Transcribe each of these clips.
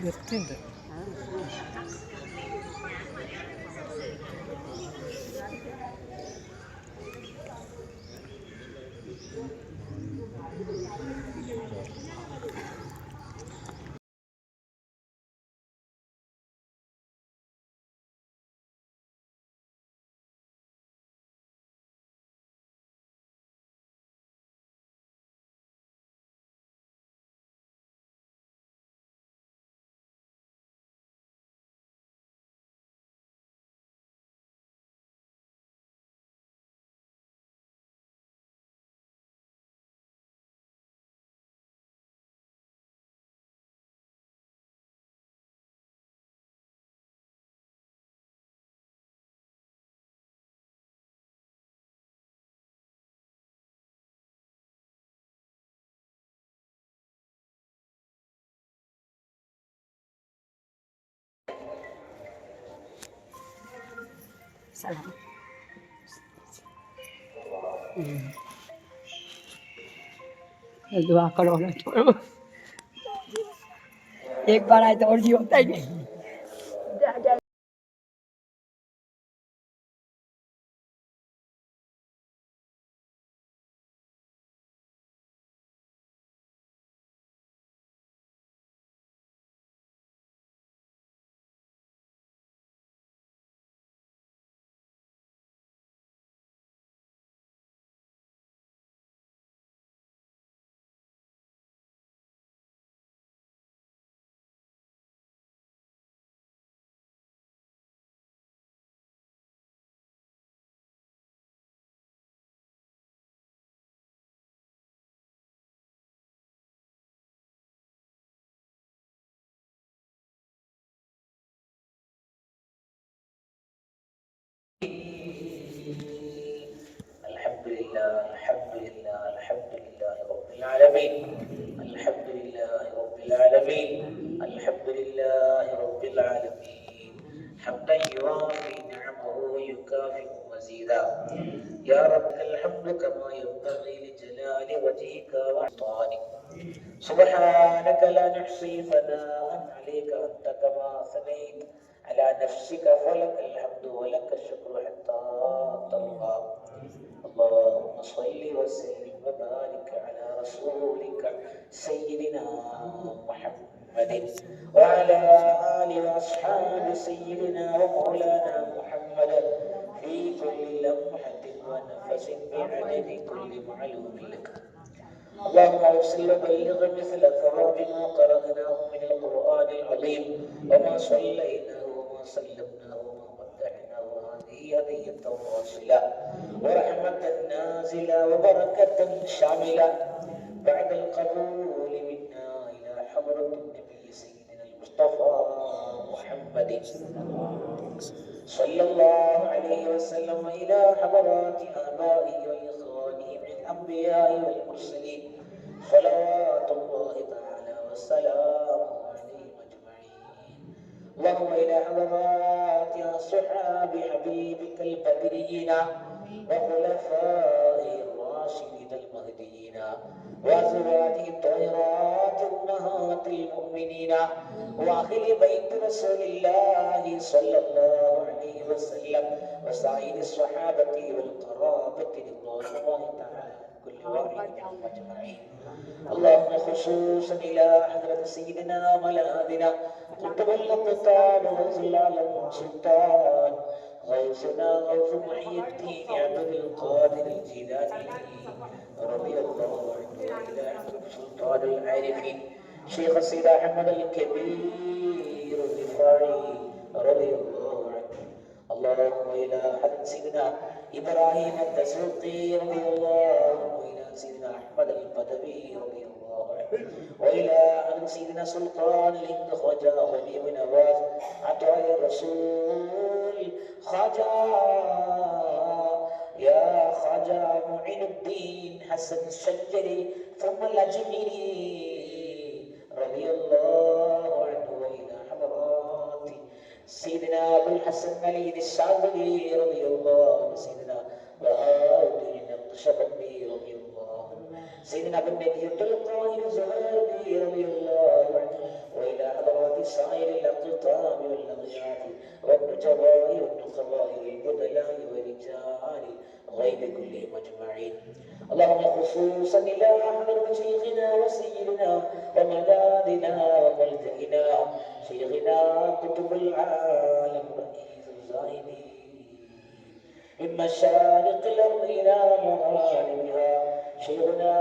വൃത്തിയുണ്ട്. सलाम। दुआ करो ना छोड़ो, एक बार आए तो और जी होता ही नहीं। الحمد لله الحمد لله الحمد لله رب العالمين الحمد لله رب العالمين الحمد لله رب العالمين حمدا يوافي نعمه ويكافئ مزيدا يا رب الحمد كما ينبغي لجلال وجهك وسلطانك سبحانك لا نحصي ثناء عليك أنت كما أثنيت على نفسك فلك الحمد ولك الشكر حتى ترضى اللهم صل وسلم وبارك على رسولك سيدنا محمد وعلى آل وأصحاب سيدنا ومولانا محمد في كل لمحة ونفس بعدد كل معلوم لك اللهم ارسل وبلغ مثل ثواب ما قرأناه من القرآن العظيم وما صليناه وما سلمناه وما ودعناه هذه هدية واصلة ورحمة نازلة وبركة شاملة بعد القبول منا إلى حضرة النبي سيدنا المصطفى محمد صلى الله عليه وسلم إلى حضرات آبائه وإخوانه من الأنبياء والمرسلين صلوات الله تعالى وسلامه عليهم أجمعين اللهم إلى حضرات أصحاب حبيبك البدريين وخلفائه الراشدين المهديين وأزواجه الطاهرات أمهات المؤمنين وأهل بيت رسول الله صلى الله عليه وسلم وسائر الصحابة والقرابة رضوان الله تعالى كل واحد منهم أجمعين اللهم خصوصا إلى حضرة سيدنا ملاذنا قطب الأقطاب وزلال السلطان غوثنا غوث محي الدين عبد القادر الجيلاني رضي الله عنه وإلى حضرة سلطان العارفين شيخ السيد أحمد الكبير الرفاعي رضي الله عنه اللهم إلى حضرة سيدنا إبراهيم الدسوقي رضي الله عنه وإلى سيدنا أحمد البدوي رضي الله عنه وإلى حضرة سيدنا سلطان الهند خواجة غني بن نواز عطاء الرسول خواجة يا خواجة معين الدين حسن الشنجري ثم الأجميري رضي الله عنه وإلى حضرات سيدنا أبو الحسن علي الشاذلي رضي الله عنه، سيدنا بهاء الدين النقشبندي رضي الله عنه، سيدنا أبو النجيب القائم الزهري رضي الله عنه، وإلى حضرات سائر الأقطاب والأغيار والنجباء والنقباء والبدلاء ورجال غير كلهم أجمعين. اللهم خصوصا إلى حضرة شيخنا وسيدنا وملاذنا وملجئنا شيخنا قطب العالم رئيس الزاهدين من مشارق الأرض إلى مغاربها، شيخنا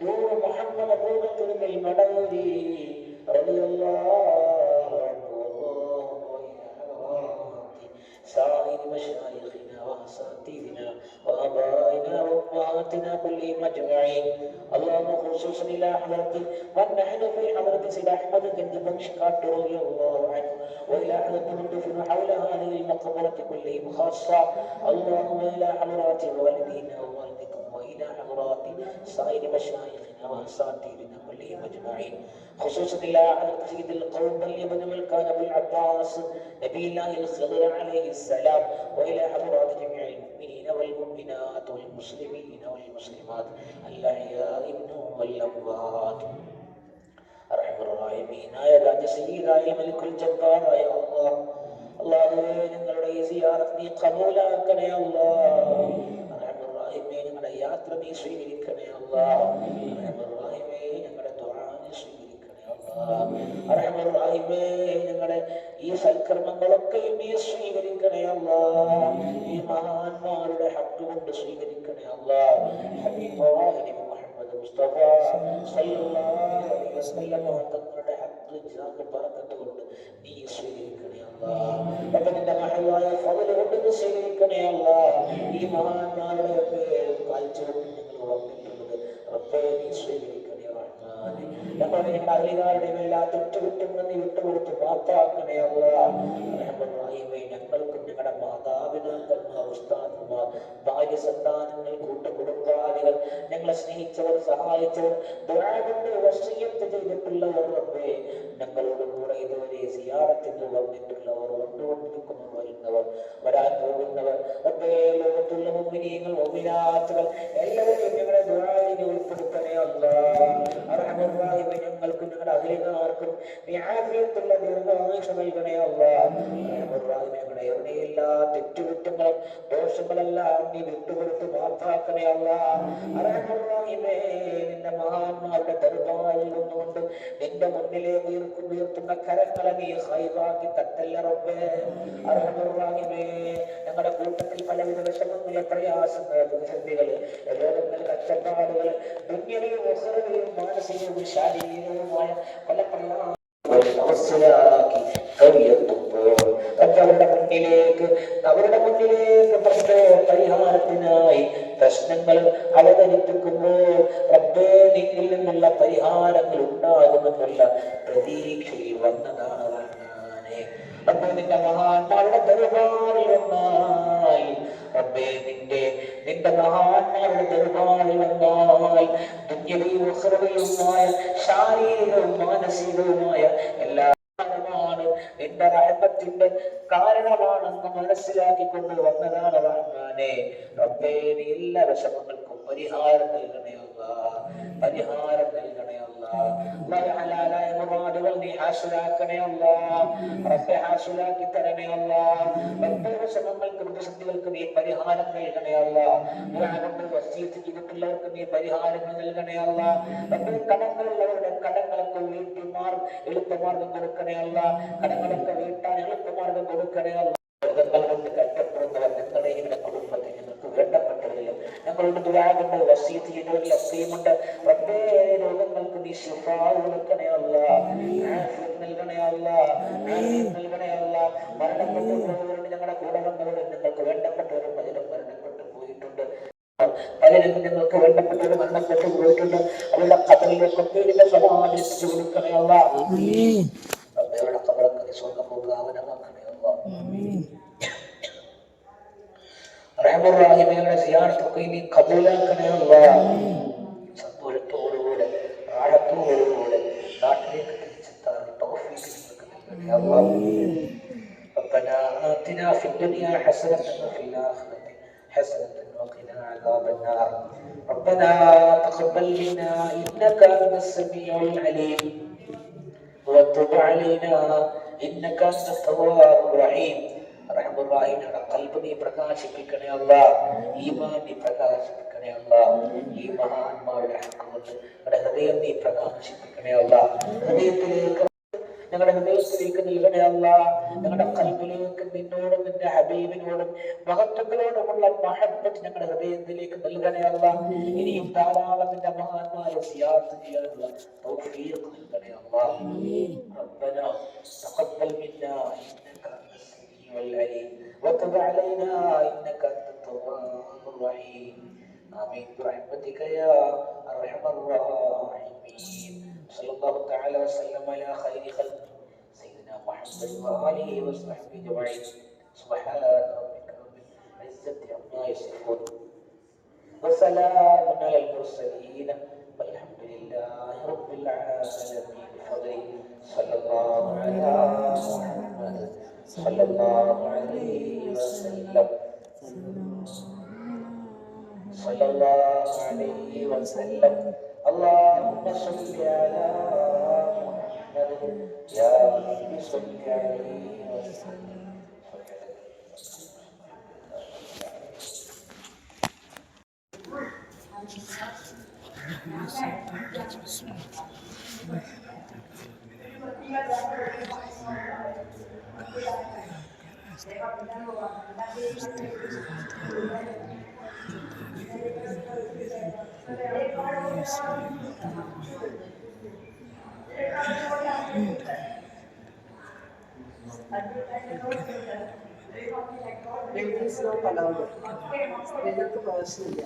نور محمد أبو بكر المدوري رضي الله عنه، اللهم وإلى حضرات سائر مشايخنا وأساتذتنا وآبائنا وأمهاتنا كلهم أجمعين. اللهم خصوصا إلى حضرتي ونحن في حضرة سيد أحمد بن بنشكات رضي الله عنه، وإلى حضرة المندفن حول هذه المقبرة كلهم خاصة. اللهم إلى حضرات والدينا ووالدكم وإلى حضرات سائر مشايخنا وأساتذتنا كلهم أجمعين، خصوصا إلى حضرة سيد القوم بن ملكان أبو العباس نبي الله الخضر عليه السلام، وإلى حضرات جميع المؤمنين والمؤمنات والمسلمين والمسلمات الأحياء منهم والأموات. أرحم الراحمين يا راج سيدنا الملك الجبار يا الله. അല്ലാഹുവേ ഞങ്ങളുടെ ഈ സിയാറത്ത് നീ ഖബൂലാക്കണേ അല്ലാഹ്. അർഹമർ റഹീമേ ഞങ്ങളുടെ യാത്ര നീ സ്വീകരിക്കണേ അല്ലാഹ്. അർഹമർ റഹീമേ ഞങ്ങളുടെ ദുആ നീ സ്വീകരിക്കണേ അല്ലാഹ്. അർഹമർ റഹീമേ ഞങ്ങളുടെ ഈ സൽക്കർമ്മങ്ങളൊക്കെ നീ സ്വീകരിക്കണേ അല്ലാഹ്. ഈ മഹാന്മാരുടെ ഹഖ് കൊണ്ട് സ്വീകരിക്കണേ അല്ലാഹ്. ഹബീബായ നബി മുഹമ്മദ് മുസ്തഫ സല്ലല്ലാഹു അലൈഹി വസല്ലം തങ്ങളുടെ ഹഖ് ജാഹ് ബറകത്ത് കൊണ്ട് നീ സ്വീകരിക്കണേ അല്ലാഹ്. റബ്ബിന്റെ മഹലായ ഫളൽ കൊണ്ട് നീ സ്വീകരിക്കണേ അല്ലാഹ്. ഈ മഹാന്മാരുടെ പേര് കാൽച്ചുവട്ടിൽ ഞങ്ങൾ വന്നിട്ടുള്ളത് റബ്ബേ നീ സ്വീകരിക്കണേ റഹ്മാനേ. ഞങ്ങളുടെ അഹ്ലികാരുടെയും എല്ലാ തെറ്റുകുറ്റങ്ങളും നീ വിട്ടുകൊടുത്ത് മാപ്പാക്കണേ അല്ലാഹ്. റഹ്മാൻ റഹീമേ ഞങ്ങൾക്കും ഞങ്ങളുടെ മാതാപിതാക്കന്മാർ ഉസ്താദുമാർ ഭാര്യ സന്താനങ്ങൾ കൂട്ടുകുടുംബാദികൾ ഞങ്ങളെ സ്നേഹിച്ചവർ സഹായിച്ചവർ ദുആ കൊണ്ട് വസിയ്യത്ത് ചെയ്തിട്ടുള്ളവർ റബ്ബേ ഞങ്ങളോട് കൂടെ ഇതുവരെ സിയാറത്തിന് വന്നിട്ടുള്ളവർ വന്നുകൊണ്ടിരിക്കുന്നവർ വരുന്നവർ വരാൻ പോകുന്നവർ റബ്ബേ ലോകത്തുള്ള മുഅ്മിനീങ്ങൾ മുഅ്മിനാത്തുകൾ എല്ലാവരെയും ഞങ്ങളുടെ ദുആയിൽ ഉൾപ്പെടുത്തണേ അല്ലാഹ്. അർഹമർ റഹീമേ ഞങ്ങൾക്കും ഞങ്ങളുടെ അഹ്ലികാർക്കും നീ ആഫിയത്തുള്ള ദീർഘായുസ്സ് നൽകണേ അല്ലാഹ്. അർഹമർ റഹീമേ ഞങ്ങളുടെ എല്ലാ തെറ്റുകുറ്റങ്ങളും ദോഷങ്ങളെല്ലാം നീ വിട്ടുകൊടുത്ത് മാപ്പാക്കണേ അല്ലാഹ്. അർഹമർ റഹീമേ നിന്റെ മഹാന്മാരുടെ ദർബാറിൽ നിന്നുകൊണ്ട് നിന്റെ മുന്നിലേക്ക് ഉയർത്തുന്ന കരങ്ങളെ നീ ഖൈറാക്കി തട്ടല്ല റബ്ബേ. അർഹമർ റഹീമേ ഞങ്ങളുടെ കൂട്ടത്തിൽ പലവിധ വിഷമങ്ങൾ പ്രയാസങ്ങൾ പ്രതിസന്ധികൾ രോഗങ്ങൾ കഷ്ടപ്പാടുകൾ ദുനിയവിലും ഉഖറവിലും മാനസികവും ശാരീരികവുമായ പല പ്രയാസങ്ങളാക്കി കഴിയെത്തുമ്പോൾ അവരുടെ മുന്നിലേക്ക് പരിഹാരത്തിനായി പ്രശ്നങ്ങൾ അവതരിപ്പിക്കുമ്പോൾ റബ്ബേ നിന്നിൽ നിന്നുള്ള പരിഹാരങ്ങൾ ഉണ്ടാകുമെന്നുള്ള പ്രതീക്ഷയിൽ വന്നതാണ് റഹ്മാനേ. റബ്ബേ നിന്റെ മഹാന്മാരുടെ ദർബാറിൽ വന്നാൽ റബ്ബേ നിന്റെ മഹാന്മാരുടെ ദർബാറിൽ വന്നാൽ ദുനിയവിയും ഉഖറവിയുമായ ശാരീരികവും മാനസികവുമായ എല്ലാ നിന്റെ റഹ്മത്തിന്റെ കാരണമാണെന്ന് മനസ്സിലാക്കിക്കൊണ്ട് വന്നതാണ് റഹ്മാനേ. റബ്ബേ നീ എല്ലാ വിഷമങ്ങൾക്കും പരിഹാരം നൽകണേ അല്ലാഹ്. പരിഹാരം നൽകണേ അല്ലാഹ്. ഹലാലായ മുറാദുകൾ നീ ഹാസിലാക്കണേ അല്ലാഹ്. റബ്ബേ ഹാസിലാക്കി തരണേ അല്ലാഹ്. റബ്ബേ വിഷമങ്ങൾക്ക് പ്രതിസന്ധികൾക്ക് നീ പരിഹാരം നൽകണേ അല്ലാഹ്. ദുആ കൊണ്ട് വസിയത്ത് ചെയ്തിട്ടുള്ളവർക്ക് നീ പരിഹാരങ്ങൾ നൽകണേ അല്ലാഹ്. റബ്ബേ കടങ്ങളുള്ളവരുടെ കടങ്ങളൊക്കെ വീട്ടിമാർഗം എളുപ്പമാർഗം കൊടുക്കണേ അല്ലാഹ്. കടങ്ങളൊക്കെ വീട്ടാൻ എളുപ്പമാർഗം കൊടുക്കണേ അല്ലാഹ്. രോഗങ്ങൾ കൊണ്ട് കഷ്ടപ്പെടുന്നവർ ഞങ്ങളുടെ ഇങ്ങനെ കുടുംബത്തിൽ ഞങ്ങൾക്ക് വേണ്ടപ്പെട്ടവരിലും ഞങ്ങളുടെ ദുആ കൊണ്ട് വസിയത്ത് ചെയ്തവരിലൊക്കെയും ഉണ്ട് റബ്ബേ രോഗങ്ങൾക്ക് നീ ശിഫാ കൊടുക്കണേ അല്ലാഹ്. ആഫിയത്ത് നൽകണേ അല്ലാഹ്. ആഫിയത്ത് നൽകണേ അല്ലാഹ്. മരണപ്പെട്ടു പോയവരുണ്ട് ഞങ്ങളുടെ കൂടെ വന്നവരും ഞങ്ങൾക്ക് വേണ്ടപ്പെട്ടവരും പലരും മരണപ്പെട്ടു പോയിട്ടുണ്ട്. പലരും ഞങ്ങൾക്ക് വേണ്ടപ്പെട്ടവർ മരണപ്പെട്ടു പോയിട്ടുണ്ട്. അവരുടെ ഖബറിലേക്കൊക്കെ ഇതിന്റെ സമാധി എത്തിച്ചു കൊടുക്കണേ അല്ലാഹ്. അവരുടെ ഖബറൊക്കെ നീ സ്വർഗ്ഗഭോഗാവനമാക്കണേ അല്ലാഹ്. റഹ്മാൻ റഹീമിന്റെ സിയാറത്തൊക്കെ നീ ഖബൂലാക്കണേ അല്ലാഹ്. സന്തോഷത്തോടുകൂടെ റാഹത്തോടുകൂടെ നാട്ടിലേക്ക് തിരിച്ചെത്താൻ തൗഫീഖ് يا الله. ربنا آتنا في الدنيا حسنة وفي الآخرة حسنة وقنا عذاب النار. ربنا تقبل منا إنك أنت السميع العليم وتب علينا إنك أنت التواب الرحيم. റഹ്മാനായ ഖൽബ് നീ പ്രകാശിപ്പിക്കണേ അല്ലാഹ്, ഈമാൻ നീ പ്രകാശിപ്പിക്കണേ അല്ലാഹ്, ഈ മഹാന്മാരുടെ ഹക്ക് കൊണ്ട് ഞങ്ങളുടെ ഹൃദയം നീ പ്രകാശിപ്പിക്കണേ അല്ലാഹ്. ഹൃദയത്തിലേക്ക് ഞങ്ങളുടെ ഹൃദയത്തിലേക്ക് നൽകണേ അല്ലാഹ്. ഞങ്ങളുടെ ഖൽബിലേക്ക് നിന്നോടും നിന്റെ ഹബീബിനോടും മഹത്തുക്കളോടുമുള്ള മഹബ്ബത്ത് ഞങ്ങളുടെ ഹൃദയത്തിലേക്ക് നൽകണേ അല്ലാഹ്. ഇനിയും ധാരാളം നിന്റെ മഹാന്മാരെ സിയാറത്ത് ചെയ്യാനുള്ള തൗഫീഖ് നൽകണേ അല്ലാഹ്. റബ്ബനാ തഖബ്ബൽ മിന്നാ ഇന്നക والعليم وتب علينا إنك أنت التواب الرحيم. آمين برحمتك يا أرحم الراحمين. صلى الله تعالى وسلم على خير خلق سيدنا محمد وآله وصحبه أجمعين. سبحان ربك رب العزة عما يصفون وسلام على المرسلين والحمد لله رب العالمين. بفضله صلى الله على محمد صلى الله عليه وسلم. صلى الله عليه وسلم. اللهم صل على محمد يا رب صل عليه وسلم. Ladies not allowed. സ്ത്രീകൾക്ക് പ്രവേശനമില്ല.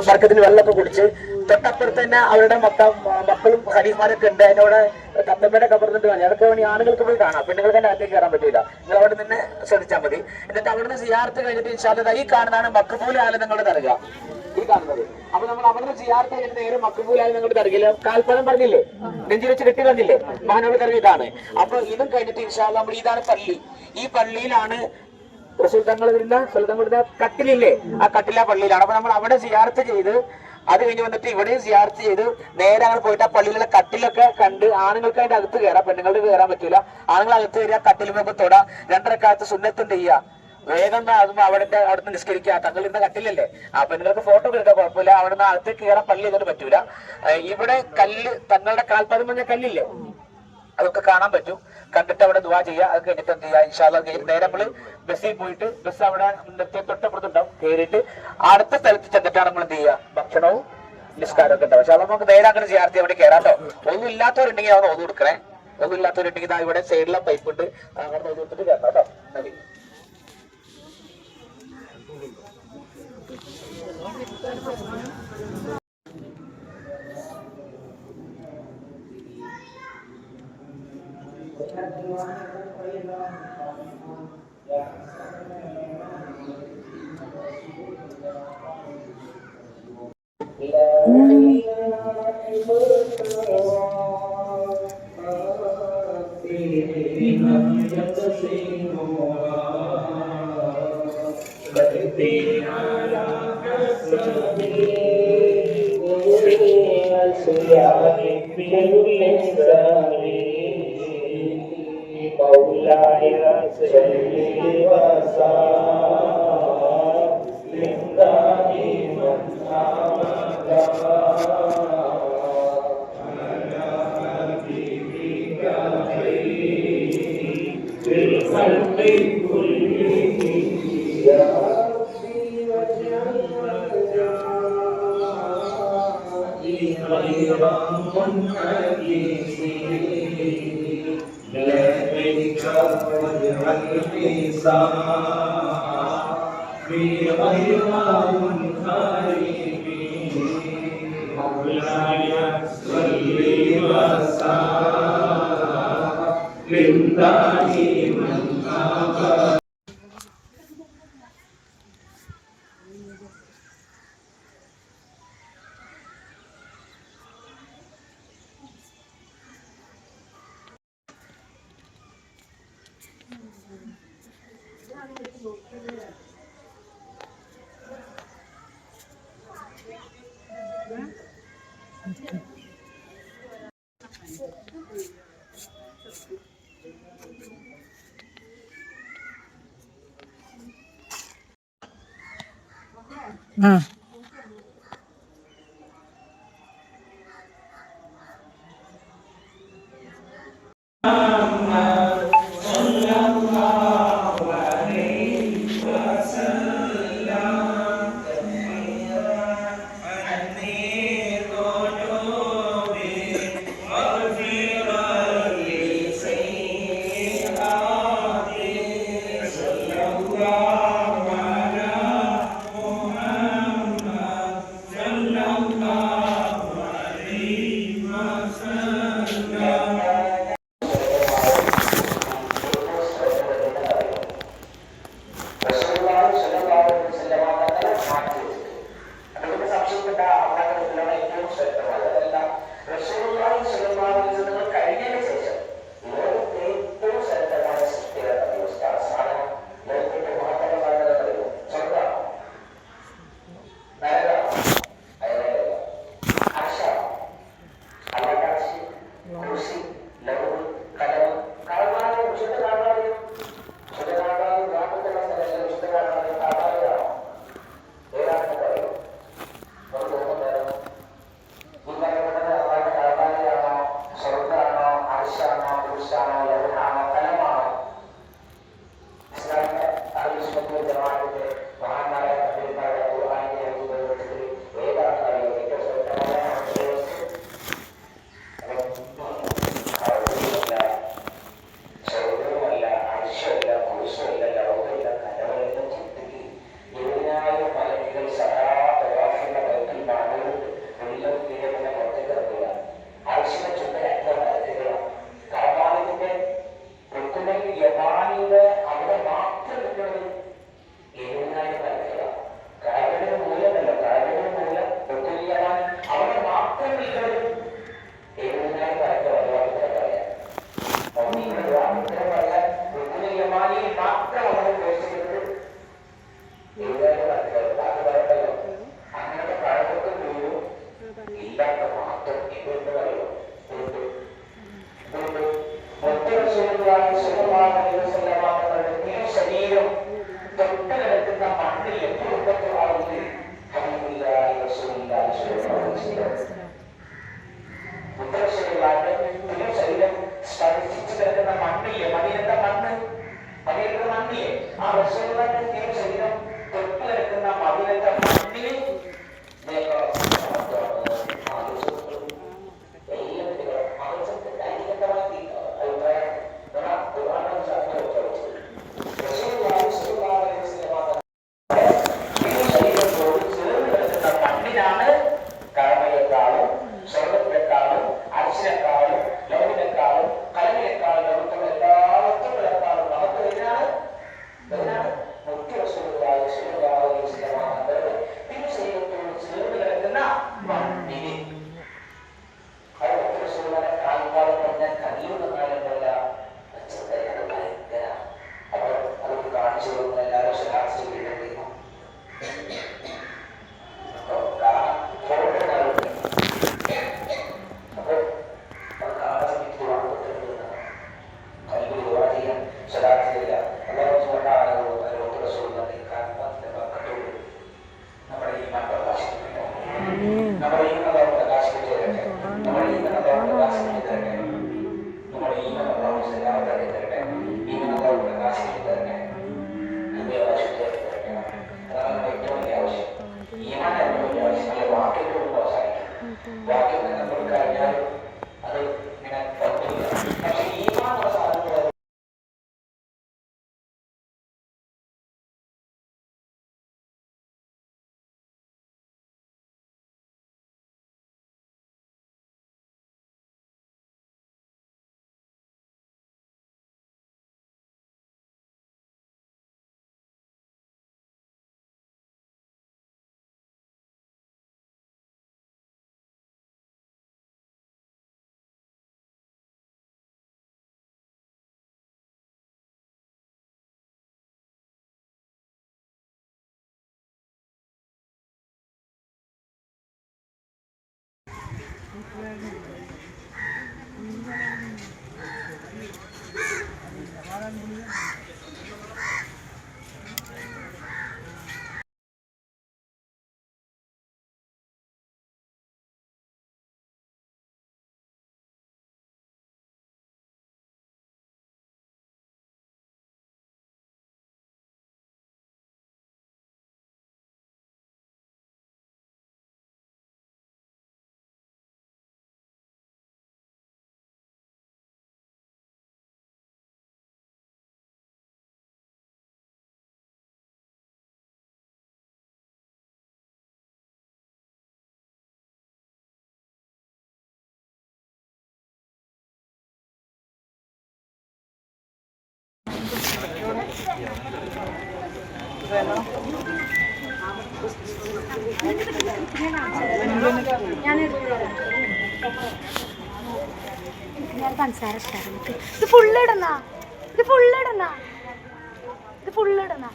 ബർക്കത്തിന് വെള്ളമൊക്കെ കുടിച്ച് തൊട്ടപ്പുറത്ത് തന്നെ അവരുടെ മക്കളും ഖലീഫാരൊക്കെ ഉണ്ട്. അതിനോട് തത്തമ്മയുടെ കബറിന്നിട്ട് കാണാം. അതൊക്കെ വേണ്ടി ആണുങ്ങൾക്ക് പോയി കാണാം, പെണ്ണുങ്ങൾക്ക് തന്നെ അകത്തേക്ക് കയറാൻ പറ്റില്ല. നിങ്ങൾ അവിടെ നിന്ന് ശ്രദ്ധിച്ചാൽ മതി. എന്നിട്ട് അവിടുന്ന് സിയാറത്ത് കഴിഞ്ഞിട്ട് ഇൻഷാ അല്ലാഹ് ഈ കാണുന്നതാണ് മഖ്ബൂൽ ആലങ്ങളുടെ ദർഗ, ഈ കാണുന്നത്. അപ്പൊ നമ്മൾ അവിടുന്ന് സിയാറത്ത് കഴിഞ്ഞിട്ട് നേരെ മഖ്ബൂൽ ആലങ്ങളുടെ ദർഗയില് കാൽപ്പദം പറഞ്ഞില്ലേ, നെഞ്ചിൽ വെച്ച് കെട്ടി പറഞ്ഞില്ലേ, മഹാനോട് ദർഗ ഇതാണ്. അപ്പൊ ഇതും കഴിഞ്ഞിട്ട് ഇൻഷാ അല്ലാഹ് നമ്മൾ ഇതാണ് പള്ളി. ഈ പള്ളിയിലാണ് റസൂൽ തങ്ങളുടെ കട്ടിലില്ലേ, ആ കട്ടില പള്ളിയിലാണ്. അപ്പൊ നമ്മൾ അവിടെ സിയാറത്ത് ചെയ്ത് അത് കഴിഞ്ഞ് വന്നിട്ട് ഇവിടെയും സിയാറത്ത് ചെയ്ത് നേരെ അങ്ങനെ പോയിട്ട് ആ പള്ളിയിലുള്ള കട്ടിലൊക്കെ കണ്ട് ആണുങ്ങൾക്ക് അതിന്റെ അകത്ത് കയറാം, പെണ്ണുങ്ങൾക്ക് കയറാൻ പറ്റൂല. ആണുങ്ങൾ അകത്ത് കയറിയ കട്ടിലുമൊക്കെ തൊടാ, 2 സുന്നത്തും ചെയ്യുക. വേഗം അതും അവിടുന്ന് നിസ്കരിക്കുക. തങ്ങൾ ഇന്ന കട്ടിലല്ലേ, ആ പെണ്ണുങ്ങൾക്ക് ഫോട്ടോ എടുക്കാൻ കുഴപ്പമില്ല. അവിടുന്ന് അകത്ത് കയറാൻ പള്ളി ചെയ്തിട്ട് പറ്റൂല. ഇവിടെ കല്ല് തങ്ങളുടെ കാൽപാദം പറഞ്ഞ കല്ലില്ലേ, അതൊക്കെ കാണാൻ പറ്റും. കണ്ടിട്ട് അവിടെ ദുആ ചെയ്യുക. അത് കഴിഞ്ഞിട്ട് എന്ത് ചെയ്യുക, ഇൻഷാ അല്ലാഹ് നേരെ നമ്മള് ബസ്സിൽ പോയിട്ട് ബസ് അവിടെ തൊട്ടപ്പുറത്തുണ്ടാവും, കയറിയിട്ട് അടുത്ത സ്ഥലത്ത് ചെന്നിട്ടാണ് നമ്മൾ എന്ത് ചെയ്യുക, ഭക്ഷണവും നിസ്കാരമൊക്കെ ഉണ്ടാവും. പക്ഷെ നമുക്ക് നേരെ അങ്ങനെ സിയാറത്ത് അവിടെ കയറാട്ടോ. ഒന്നും ഇല്ലാത്തവരുണ്ടെങ്കിൽ അവിടെ ഒന്നും കൊടുക്കണേ. ഒന്നും ഇല്ലാത്തവരുണ്ടെങ്കിൽ ഇവിടെ സൈഡിലെ പൈപ്പ് ഉണ്ട്, അങ്ങനെ ഒന്നും കൊടുത്തിട്ട് കയറണം കേട്ടോ. മതി. في غير منخرب ഞാൻ പഞ്ചസാര ഇഷ്ടമാണ്. ഇത് ഫുള്ളിടണ, ഇത് ഫുള്ളിടണ, ഇത് ഫുള്ളിടണ.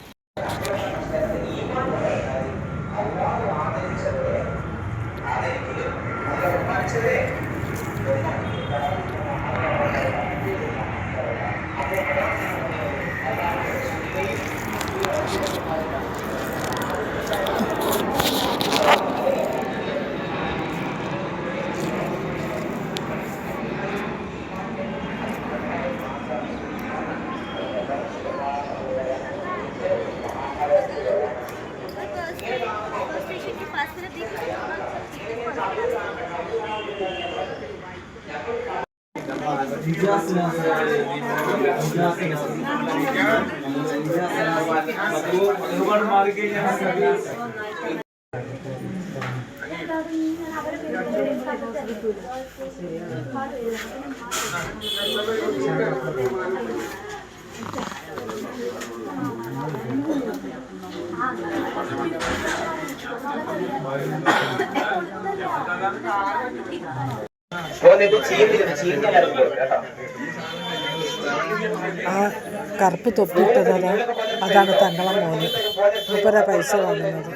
ആ കറുപ്പ് തൊപ്പിയിട്ടത് അതാണ് തങ്ങളെ മോന് മൂപ്പര പൈസ വാങ്ങുന്നത്.